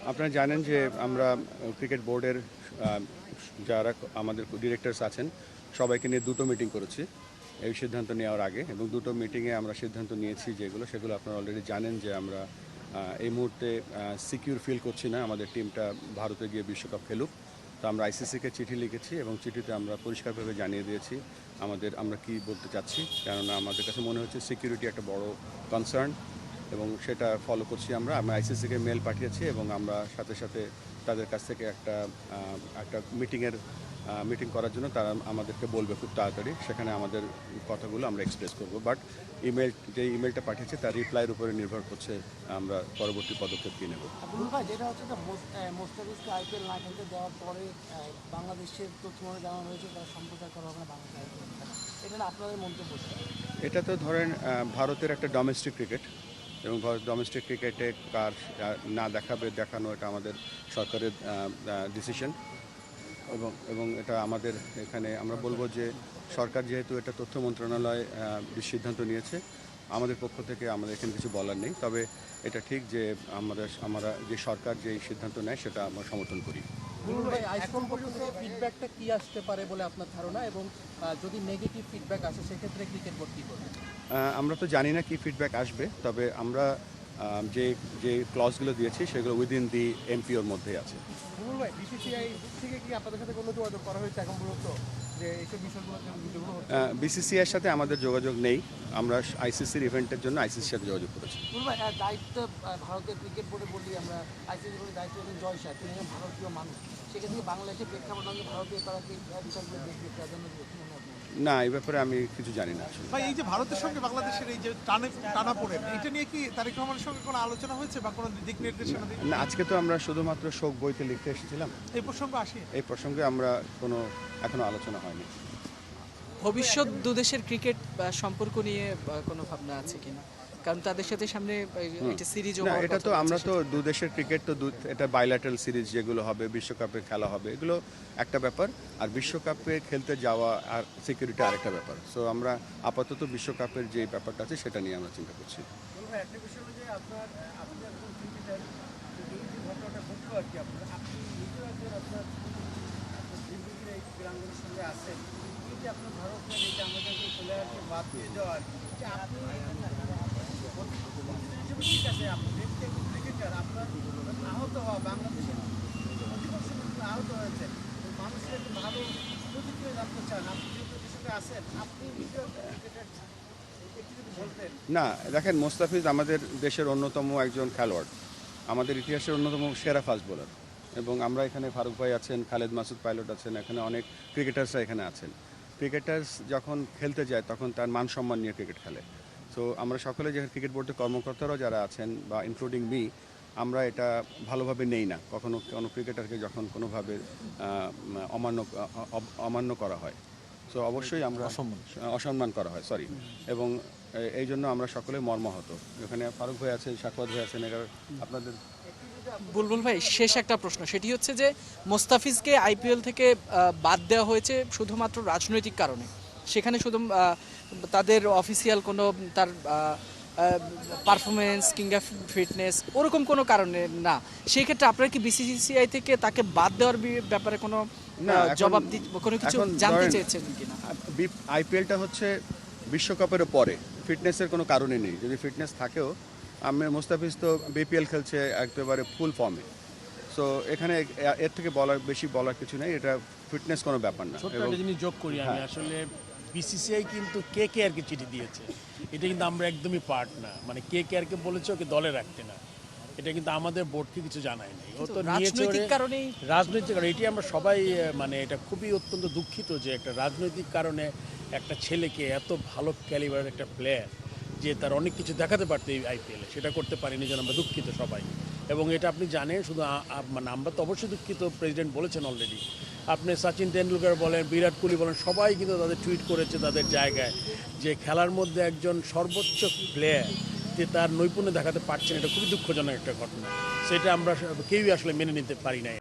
আপনারা জানেন যে আমরা ক্রিকেট বোর্ডের যারা আমাদের ডিরেক্টরস আছেন সবাইকে নিয়ে দুটো মিটিং করেছি এই সিদ্ধান্ত নেওয়ার আগে, এবং দুটো মিটিংয়ে আমরা সিদ্ধান্ত নিয়েছি সেগুলো আপনারা অলরেডি জানেন যে আমরা এই মুহূর্তে সিকিউর ফিল করছি না আমাদের টিমটা ভারতে গিয়ে বিশ্বকাপ খেলুক। তো আমরা আইসিসিকে চিঠি লিখেছি এবং চিঠিতে আমরা পরিষ্কারভাবে জানিয়ে দিয়েছি আমরা কি বলতে চাচ্ছি, কেননা আমাদের কাছে মনে হচ্ছে সিকিউরিটি একটা বড় কনসার্ন এবং সেটা ফলো করছি। আমরা আইসিসিকে মেল পাঠিয়েছি এবং আমরা সাথে সাথে তাদের কাছ থেকে একটা মিটিং করার জন্য তারা আমাদেরকে বলবে খুব তাড়াতাড়ি, সেখানে আমাদের কথাগুলো আমরা এক্সপ্রেস করব। বাট ইমেলটা পাঠিয়েছে তার রিপ্লাইয়ের উপরে নির্ভর করছে আমরা পরবর্তী পদক্ষেপ কী নেব। যেটা হচ্ছে মোস্তাফিজকে আইপিএল না খেলতে দেওয়ার পরে বাংলাদেশের তথ্য জানানো হয়েছে তারা সম্প্রচার করা হবে না বাংলাদেশ আইপিএল, এটা আপনাদের মন্তব্য? এটা তো ধরেন ভারতের একটা ডোমেস্টিক ক্রিকেট এবং ডোমেস্টিক ক্রিকেটে কার না দেখানো এটা আমাদের সরকারের ডিসিশন এবং এটা আমাদের এখানে আমরা বলবো যে সরকার যেহেতু এটা তথ্য মন্ত্রণালয় সিদ্ধান্ত নিয়েছে, আমাদের পক্ষ থেকে আমাদের এখানে কিছু বলার নেই। তবে এটা ঠিক যে আমরা যে সরকার যে সিদ্ধান্ত নেয় সেটা আমরা সমর্থন করি। এখন পর্যন্ত ফিডব্যাকটা কি আসতে পারে বলে আপনার ধারণা, এবং যদি নেগেটিভ ফিডব্যাক আসে সেক্ষেত্রে ক্রিকেট বোর্ড কী করবে? আমরা তো জানি না কি ফিডব্যাক আসবে, তবে আমরা যে ক্লজগুলো দিয়েছি সেগুলো উইদিন দি এমপিওর মধ্যেই আছে। বিসিসিআই থেকে কি আপনাদের সাথে কোনো যোগাযোগ করা হয়েছে এখন পর্যন্ত যে এইসব বিষয়গুলো? বিসিসিআইয়ের সাথে আমাদের যোগাযোগ নেই। আমরা আইসিসির ইভেন্টের জন্য আইসিসির সাথে যোগাযোগ করেছি। দায়িত্ব ভারতের ক্রিকেট বোর্ডে বলি আমরা, আইসিসি বোর্ডের দায়িত্ব জয় শাহ, তিনি ভারতীয় মানুষ, সেক্ষেত্রে বাংলাদেশের প্রেক্ষাপট ভারতীয় তারা কি বিষয়গুলো দেখবে প্রাধান্য দিয়েছে? না, এই ব্যাপারে আমি কিছু জানি না। ভাই, এই যে ভারতের সঙ্গে বাংলাদেশের এই যে টানাপোড়েন, এটা নিয়ে কি তারেক রহমানের সঙ্গে কোনো আলোচনা হয়েছে বা কোনো দিক নির্দেশনা? না, আজকে তো আমরা শুধুমাত্র শোক বইতে লিখতে এসেছিলাম। এই প্রসঙ্গে আমরা এখনো আলোচনা হয়নি। ভবিষ্যৎ দুদেশের ক্রিকেট সম্পর্ক নিয়ে কোনো ভাবনা আছে কিনা? কারণ তাদের সাথে সামনে একটা সিরিজ, না, এটা তো আমরা তো দুদেশের ক্রিকেট তো এটা বাইল্যাটারাল সিরিজ যেগুলো হবে, বিশ্বকাপে খেলা হবে, এগুলো একটা ব্যাপার, আর বিশ্বকাপে খেলতে যাওয়া আর সিকিউরিটি আরেকটা ব্যাপার। সো আমরা আপাতত বিশ্বকাপের যে ব্যাপারটা আছে সেটা নিয়ে আমরা চিন্তা করছি। আহত হওয়া বাংলাদেশের আহত হয়েছে, মানুষের একটু ভালো প্রতিক্রিয়া জানতে চান, আপনি যেহেতু বিষয়টা আছেন, আপনি না, দেখেন, মোস্তাফিজ আমাদের দেশের অন্যতম একজন খেলোয়াড়, আমাদের ইতিহাসের অন্যতম সেরা ফাস্ট বোলার, এবং আমরা এখানে ফারুক ভাই আছেন, খালেদ মাসুদ পাইলট আছেন, এখানে অনেক ক্রিকেটার্সরা এখানে আছেন। ক্রিকেটার্স যখন খেলতে যায় তখন তার মান সম্মান নিয়ে ক্রিকেট খেলে। সো আমরা সকলে যে ক্রিকেট বোর্ডের কর্মকর্তারাও যারা আছেন বা ইনক্লুডিং মি, আমরা এটা ভালোভাবে নেই না কখনো কোনো ক্রিকেটারকে যখন কোনোভাবে অমান্য করা হয়। সো অবশ্যই আমরা অসম্মান করা হয়, সরি, এবং এই জন্য আমরা সকলে মর্মাহত। এখানে ফারুক ভাই আছেন, সাকওয়াত ভাই আছেন, এরা আপনাদের। বুলবুল ভাই, শেষ একটা প্রশ্ন, সেটি হচ্ছে যে মোস্তাফিজকে আইপিএল থেকে বাদ দেওয়া হয়েছে শুধুমাত্র রাজনৈতিক কারণে, সেখানে শুধু তাদের অফিসিয়াল কোনো তার পারফরমেন্স কিংবা ফিটনেস ওরকম কোনো কারণে না, সেই ক্ষেত্রে আপনারা কি বিসিসিআই থেকে তাকে বাদ দেওয়ার ব্যাপারে কোনো জবাব কোনো কিছু জানতে চেয়েছেন কিনা? আইপিএলটা হচ্ছে বিশ্বকাপের পরে, ফিটনেসের কোনো কারণে নেই। যদি ফিটনেস থাকেও, মোস্তাফিজ তো বিপিএল খেলছে একেবারে ফুল ফর্মে। সো এখানে এর থেকে বেশি বলার কিছু নেই, এটা ফিটনেস কোনো ব্যাপার না। ছোট্ট একটা জিনিস যোগ করি আমি, আসলে বিসিসিআই কিন্তু কেকেআরকে চিঠি দিয়েছে, এটা কিন্তু আমরা একদমই পার্ট না, মানে কেকেআরকে বলেছে ওকে দলে রাখতে না, এটা কিন্তু আমাদের বোর্ডকে কিছু জানায় নাই। ও তো রাজনৈতিক কারণেই, রাজনৈতিক কারণে এটি আমরা সবাই মানে এটা খুবই অত্যন্ত দুঃখিত যে একটা রাজনৈতিক কারণে একটা ছেলেকে, এত ভালো ক্যালিবারের একটা প্লেয়ার যে তার অনেক কিছু দেখাতে পারতো এই আইপিএলে, সেটা করতে পারিনি, যেন আমরা দুঃখিত সবাই। এবং এটা আপনি জানেন, শুধু মানে আমরা তো অবশ্যই দুঃখিত, প্রেসিডেন্ট বলেছেন অলরেডি। আপনি সচিন তেন্ডুলকর বলেন, বিরাট কোহলি বলেন, সবাই কিন্তু তাদের টুইট করেছে তাদের জায়গায় যে খেলার মধ্যে একজন সর্বোচ্চ প্লেয়ার যে তার নৈপুণ্য দেখাতে পারছেন, এটা খুবই দুঃখজনক একটা ঘটনা। সেটা আমরা কেউই আসলে মেনে নিতে পারি না।